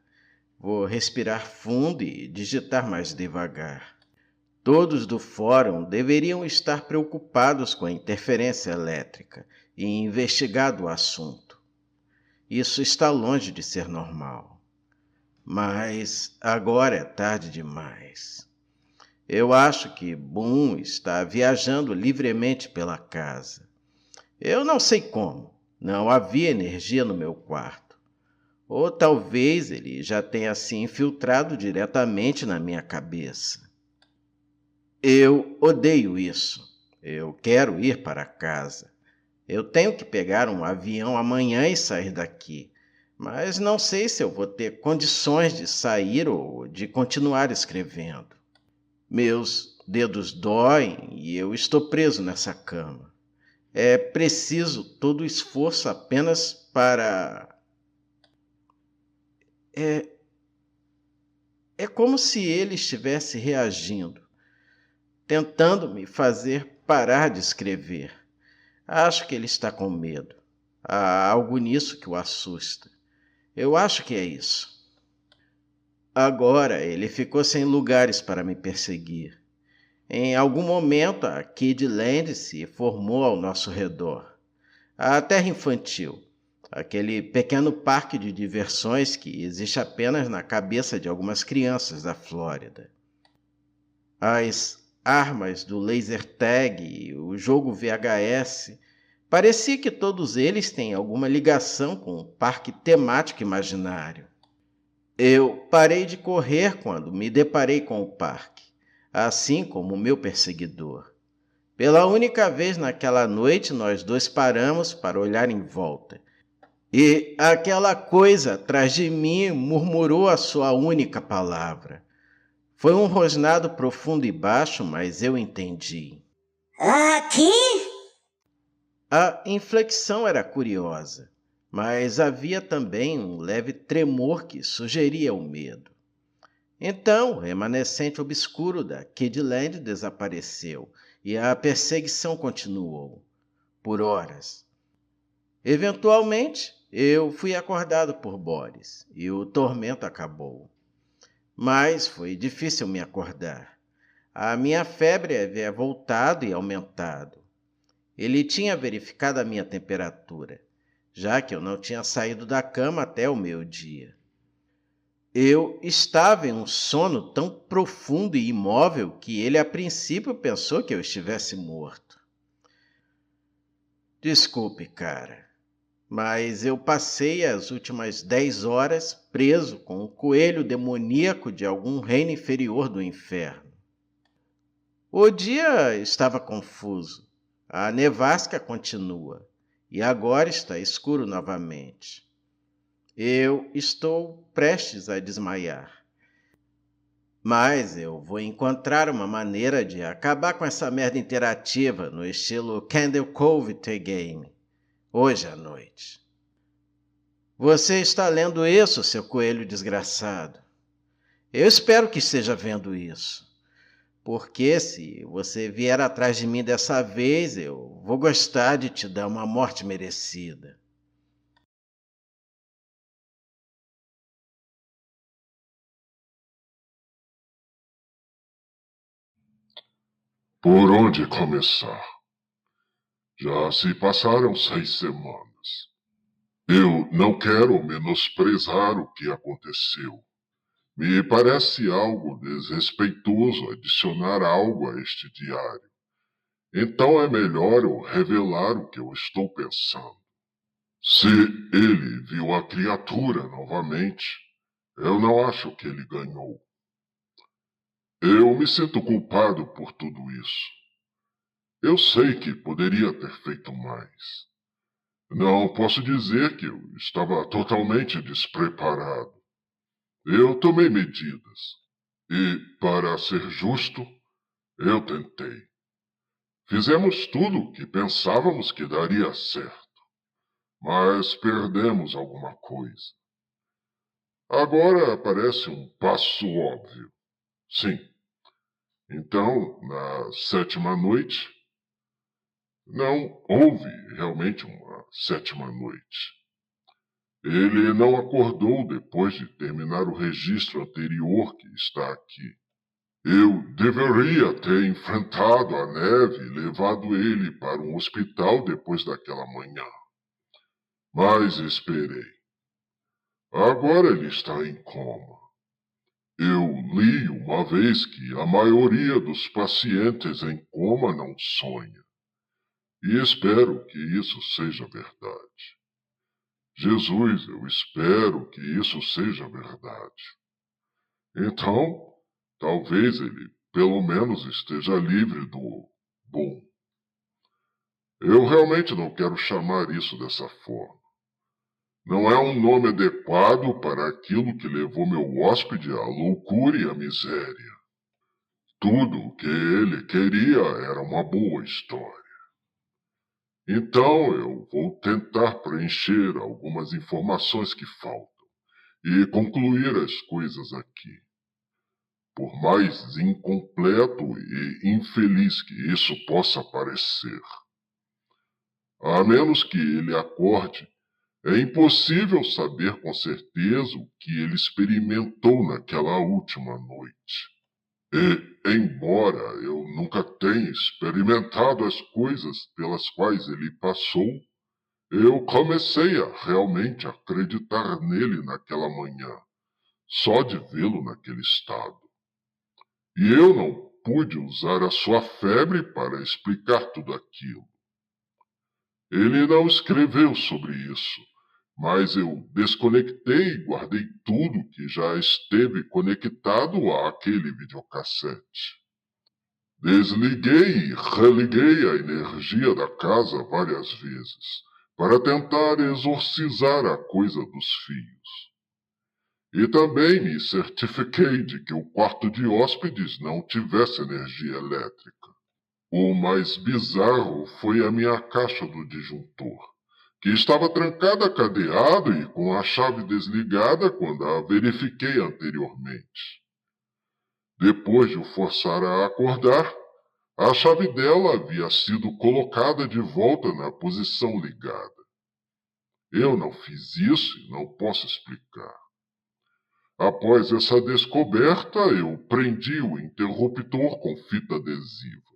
Vou respirar fundo e digitar mais devagar. Todos do fórum deveriam estar preocupados com a interferência elétrica e investigar o assunto. Isso está longe de ser normal. Mas agora é tarde demais. Eu acho que Boom está viajando livremente pela casa. Eu não sei como. Não havia energia no meu quarto. Ou talvez ele já tenha se infiltrado diretamente na minha cabeça. Eu odeio isso. Eu quero ir para casa. Eu tenho que pegar um avião amanhã e sair daqui. Mas não sei se eu vou ter condições de sair ou de continuar escrevendo. Meus dedos doem e eu estou preso nessa cama. É preciso todo o esforço apenas para... É como se ele estivesse reagindo, tentando me fazer parar de escrever. Acho que ele está com medo. Há algo nisso que o assusta. Eu acho que é isso. Agora ele ficou sem lugares para me perseguir. Em algum momento a Kid Land se formou ao nosso redor. A terra infantil, aquele pequeno parque de diversões que existe apenas na cabeça de algumas crianças da Flórida. As armas do laser tag, o jogo VHS, parecia que todos eles têm alguma ligação com o parque temático imaginário. Eu parei de correr quando me deparei com o parque, assim como o meu perseguidor. Pela única vez naquela noite, nós dois paramos para olhar em volta. E aquela coisa atrás de mim murmurou a sua única palavra. Foi um rosnado profundo e baixo, mas eu entendi. Aqui? A inflexão era curiosa, mas havia também um leve tremor que sugeria o medo. Então, o remanescente obscuro da Kid Land desapareceu e a perseguição continuou, por horas. Eventualmente, eu fui acordado por Boris e o tormento acabou. Mas foi difícil me acordar. A minha febre havia voltado e aumentado. Ele tinha verificado a minha temperatura, já que eu não tinha saído da cama até o meio-dia. Eu estava em um sono tão profundo e imóvel que ele a princípio pensou que eu estivesse morto. Desculpe, cara, mas eu passei as últimas 10 horas preso com um coelho demoníaco de algum reino inferior do inferno. O dia estava confuso. A nevasca continua e agora está escuro novamente. Eu estou prestes a desmaiar. Mas eu vou encontrar uma maneira de acabar com essa merda interativa no estilo Candle Cove T-Game, hoje à noite. Você está lendo isso, seu coelho desgraçado? Eu espero que esteja vendo isso. Porque se você vier atrás de mim dessa vez, eu vou gostar de te dar uma morte merecida. Por onde começar? Já se passaram 6 semanas. Eu não quero menosprezar o que aconteceu. Me parece algo desrespeitoso adicionar algo a este diário. Então é melhor eu revelar o que eu estou pensando. Se ele viu a criatura novamente, eu não acho que ele ganhou. Eu me sinto culpado por tudo isso. Eu sei que poderia ter feito mais. Não posso dizer que eu estava totalmente despreparado. Eu tomei medidas. E, para ser justo, eu tentei. Fizemos tudo o que pensávamos que daria certo. Mas perdemos alguma coisa. Agora parece um passo óbvio. Sim. Então, na 7ª noite, não houve realmente uma 7ª noite. Ele não acordou depois de terminar o registro anterior que está aqui. Eu deveria ter enfrentado a neve e levado ele para um hospital depois daquela manhã. Mas esperei. Agora ele está em coma. Eu li uma vez que a maioria dos pacientes em coma não sonha. E espero que isso seja verdade. Jesus, eu espero que isso seja verdade. Então, talvez ele pelo menos esteja livre do bom. Eu realmente não quero chamar isso dessa forma. Não é um nome adequado para aquilo que levou meu hóspede à loucura e à miséria. Tudo o que ele queria era uma boa história. Então eu vou tentar preencher algumas informações que faltam e concluir as coisas aqui. Por mais incompleto e infeliz que isso possa parecer. A menos que ele acorde, é impossível saber com certeza o que ele experimentou naquela última noite. E, embora eu nunca tenha experimentado as coisas pelas quais ele passou, eu comecei a realmente acreditar nele naquela manhã, só de vê-lo naquele estado. E eu não pude usar a sua febre para explicar tudo aquilo. Ele não escreveu sobre isso, mas eu desconectei e guardei tudo que já esteve conectado àquele videocassete. Desliguei e religuei a energia da casa várias vezes, para tentar exorcizar a coisa dos fios. E também me certifiquei de que o quarto de hóspedes não tivesse energia elétrica. O mais bizarro foi a minha caixa do disjuntor, que estava trancada cadeado e com a chave desligada quando a verifiquei anteriormente. Depois de o forçar a acordar, a chave dela havia sido colocada de volta na posição ligada. Eu não fiz isso e não posso explicar. Após essa descoberta, eu prendi o interruptor com fita adesiva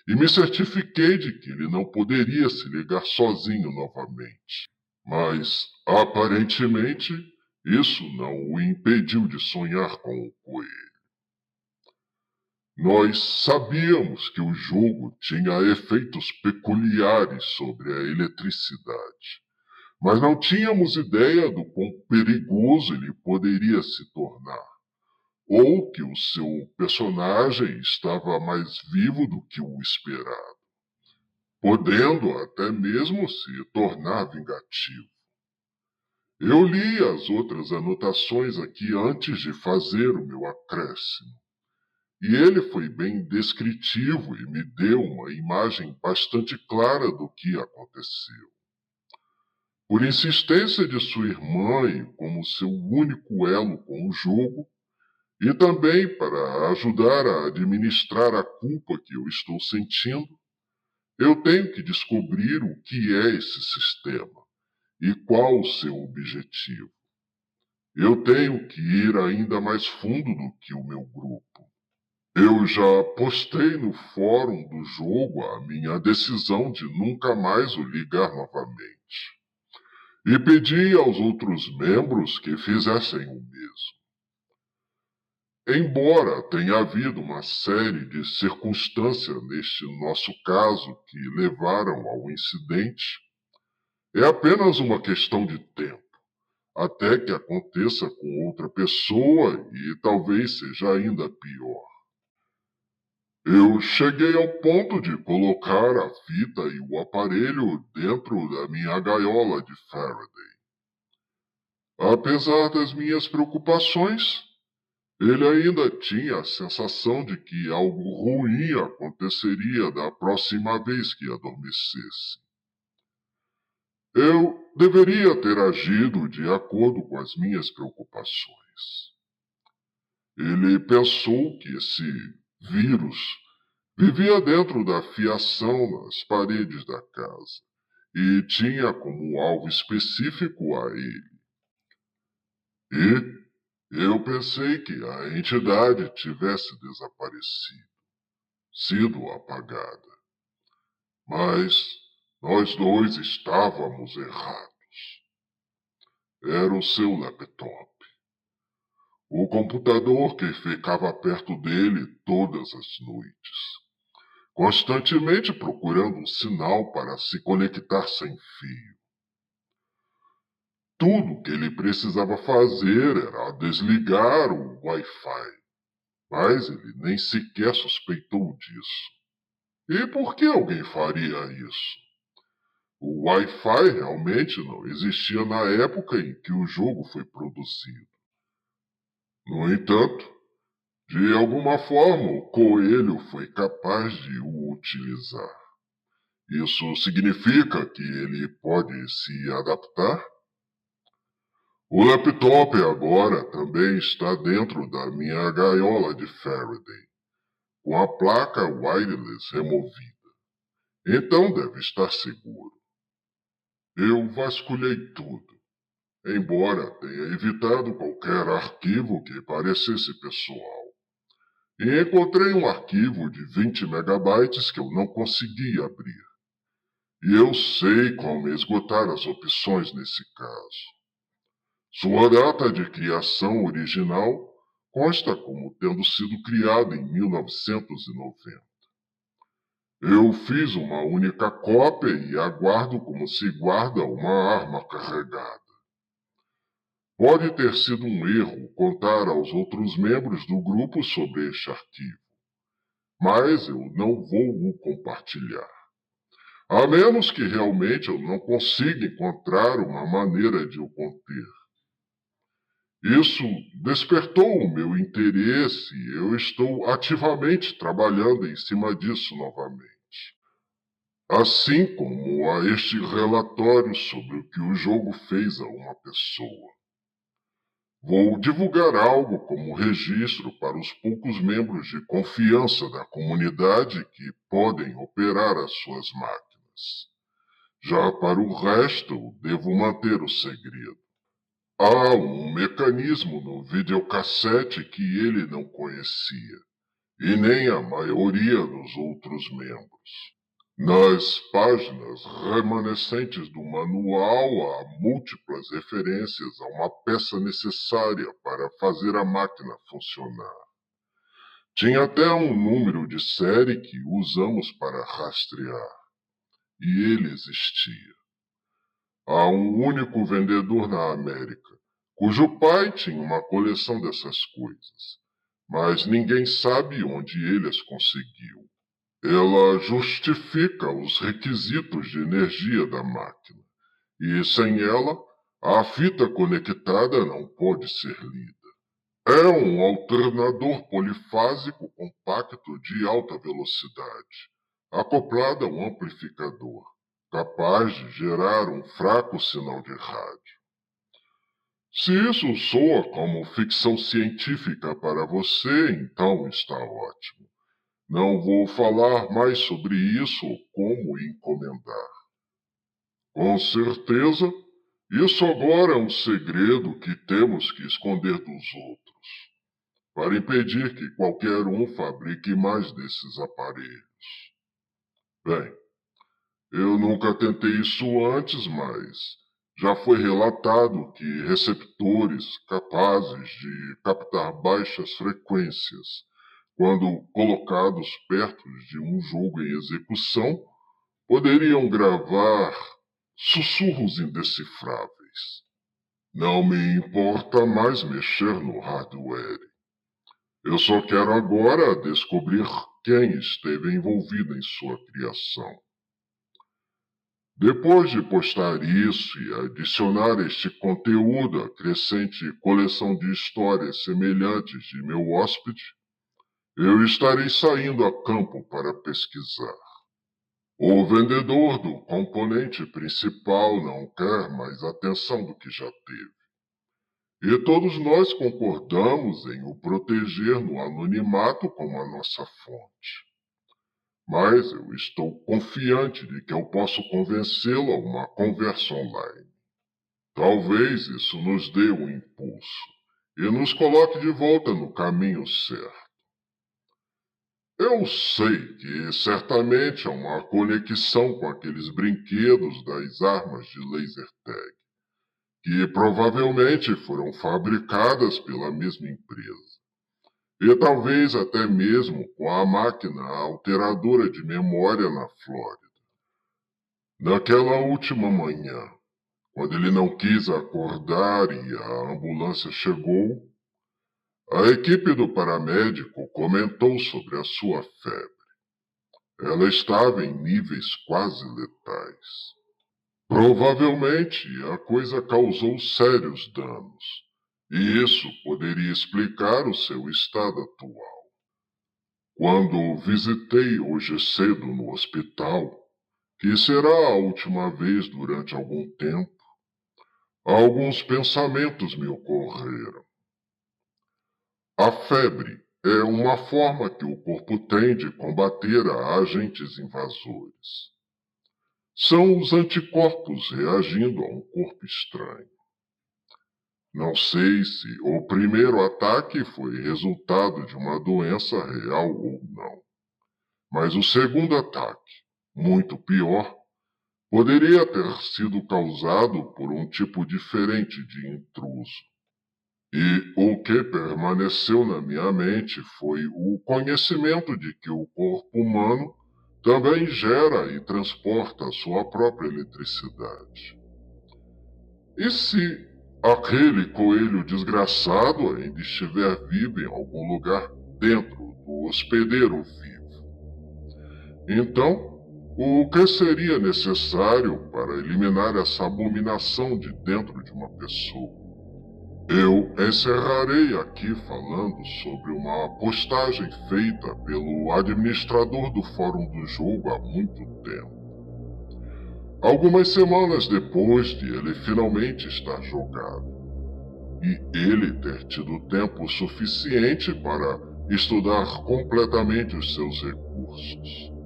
e me certifiquei de que ele não poderia se ligar sozinho novamente. Mas, aparentemente, isso não o impediu de sonhar com o coelho. Nós sabíamos que o jogo tinha efeitos peculiares sobre a eletricidade, mas não tínhamos ideia do quão perigoso ele poderia se tornar, ou que o seu personagem estava mais vivo do que o esperado, podendo até mesmo se tornar vingativo. Eu li as outras anotações aqui antes de fazer o meu acréscimo. E ele foi bem descritivo e me deu uma imagem bastante clara do que aconteceu. Por insistência de sua irmã e como seu único elo com o jogo, e também para ajudar a administrar a culpa que eu estou sentindo, eu tenho que descobrir o que é esse sistema e qual o seu objetivo. Eu tenho que ir ainda mais fundo do que o meu grupo. Eu já postei no fórum do jogo a minha decisão de nunca mais o ligar novamente. E pedi aos outros membros que fizessem o mesmo. Embora tenha havido uma série de circunstâncias neste nosso caso que levaram ao incidente, é apenas uma questão de tempo, até que aconteça com outra pessoa e talvez seja ainda pior. Eu cheguei ao ponto de colocar a fita e o aparelho dentro da minha gaiola de Faraday. Apesar das minhas preocupações, ele ainda tinha a sensação de que algo ruim aconteceria da próxima vez que adormecesse. Eu deveria ter agido de acordo com as minhas preocupações. Ele pensou que esse vírus vivia dentro da fiação nas paredes da casa e tinha como alvo específico a ele. E eu pensei que a entidade tivesse desaparecido, sido apagada. Mas nós dois estávamos errados. Era o seu laptop. O computador que ficava perto dele todas as noites, constantemente procurando um sinal para se conectar sem fio. Tudo que ele precisava fazer era desligar o Wi-Fi, mas ele nem sequer suspeitou disso. E por que alguém faria isso? O Wi-Fi realmente não existia na época em que o jogo foi produzido. No entanto, de alguma forma o coelho foi capaz de o utilizar. Isso significa que ele pode se adaptar? O laptop agora também está dentro da minha gaiola de Faraday, com a placa wireless removida. Então deve estar seguro. Eu vasculhei tudo, embora tenha evitado qualquer arquivo que parecesse pessoal. E encontrei um arquivo de 20 megabytes que eu não consegui abrir. E eu sei como esgotar as opções nesse caso. Sua data de criação original consta como tendo sido criado em 1990. Eu fiz uma única cópia e aguardo como se guarda uma arma carregada. Pode ter sido um erro contar aos outros membros do grupo sobre este arquivo, mas eu não vou o compartilhar. A menos que realmente eu não consiga encontrar uma maneira de o conter. Isso despertou o meu interesse e eu estou ativamente trabalhando em cima disso novamente. Assim como a este relatório sobre o que o jogo fez a uma pessoa. Vou divulgar algo como registro para os poucos membros de confiança da comunidade que podem operar as suas máquinas. Já para o resto, devo manter o segredo. Há um mecanismo no videocassete que ele não conhecia, e nem a maioria dos outros membros. Nas páginas remanescentes do manual há múltiplas referências a uma peça necessária para fazer a máquina funcionar. Tinha até um número de série que usamos para rastrear, e ele existia. Há um único vendedor na América, cujo pai tinha uma coleção dessas coisas, mas ninguém sabe onde ele as conseguiu. Ela justifica os requisitos de energia da máquina, e sem ela, a fita conectada não pode ser lida. É um alternador polifásico compacto de alta velocidade, acoplado a um amplificador, capaz de gerar um fraco sinal de rádio. Se isso soa como ficção científica para você, então está ótimo. Não vou falar mais sobre isso ou como encomendar. Com certeza, isso agora é um segredo que temos que esconder dos outros, para impedir que qualquer um fabrique mais desses aparelhos. Bem, eu nunca tentei isso antes, mas já foi relatado que receptores capazes de captar baixas frequências quando colocados perto de um jogo em execução, poderiam gravar sussurros indecifráveis. Não me importa mais mexer no hardware. Eu só quero agora descobrir quem esteve envolvido em sua criação. Depois de postar isso e adicionar este conteúdo à crescente coleção de histórias semelhantes de meu hóspede, eu estarei saindo a campo para pesquisar. O vendedor do componente principal não quer mais atenção do que já teve. E todos nós concordamos em o proteger no anonimato como a nossa fonte. Mas eu estou confiante de que eu posso convencê-lo a uma conversa online. Talvez isso nos dê um impulso e nos coloque de volta no caminho certo. Eu sei que certamente há uma conexão com aqueles brinquedos das armas de laser tag, que provavelmente foram fabricadas pela mesma empresa. E talvez até mesmo com a máquina alteradora de memória na Flórida. Naquela última manhã, Quando ele não quis acordar e a ambulância chegou, a equipe do paramédico comentou sobre a sua febre. Ela estava em níveis quase letais. Provavelmente a coisa causou sérios danos, e isso poderia explicar o seu estado atual. Quando visitei hoje cedo no hospital, que será a última vez durante algum tempo, alguns pensamentos me ocorreram. A febre é uma forma que o corpo tem de combater a agentes invasores. São os anticorpos reagindo a um corpo estranho. Não sei se o primeiro ataque foi resultado de uma doença real ou não, mas o segundo ataque, muito pior, poderia ter sido causado por um tipo diferente de intruso. E o que permaneceu na minha mente foi o conhecimento de que o corpo humano também gera e transporta sua própria eletricidade. E se aquele coelho desgraçado ainda estiver vivo em algum lugar dentro do hospedeiro vivo? Então, o que seria necessário para eliminar essa abominação de dentro de uma pessoa? Eu encerrarei aqui falando sobre uma postagem feita pelo administrador do Fórum do Jogo há muito tempo. Algumas semanas depois de ele finalmente estar jogado, e ele ter tido tempo suficiente para estudar completamente os seus recursos.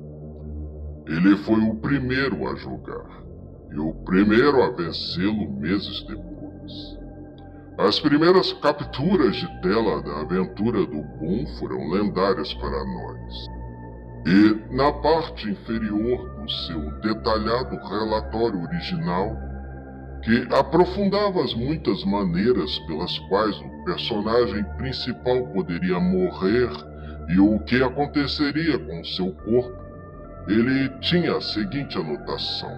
Ele foi o primeiro a jogar, e o primeiro a vencê-lo meses depois. As primeiras capturas de tela da aventura do Boom foram lendárias para nós. E, na parte inferior do seu detalhado relatório original, que aprofundava as muitas maneiras pelas quais o personagem principal poderia morrer e o que aconteceria com seu corpo, ele tinha a seguinte anotação: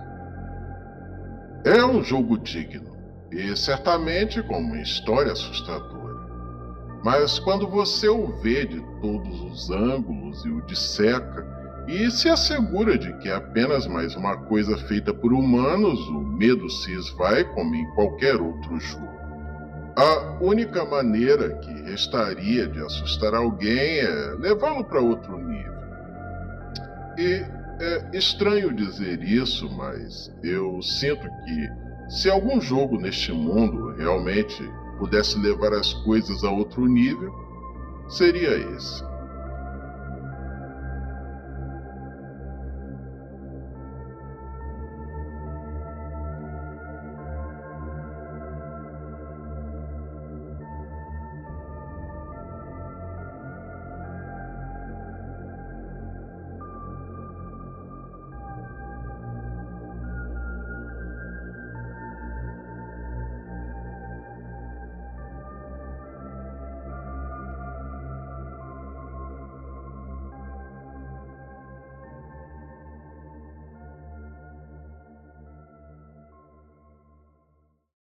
é um jogo digno, e certamente com uma história assustadora. Mas quando você o vê de todos os ângulos e o disseca, e se assegura de que é apenas mais uma coisa feita por humanos, o medo se esvai como em qualquer outro jogo. A única maneira que restaria de assustar alguém é levá-lo para outro nível. E é estranho dizer isso, mas eu sinto que se algum jogo neste mundo realmente pudesse levar as coisas a outro nível, seria esse.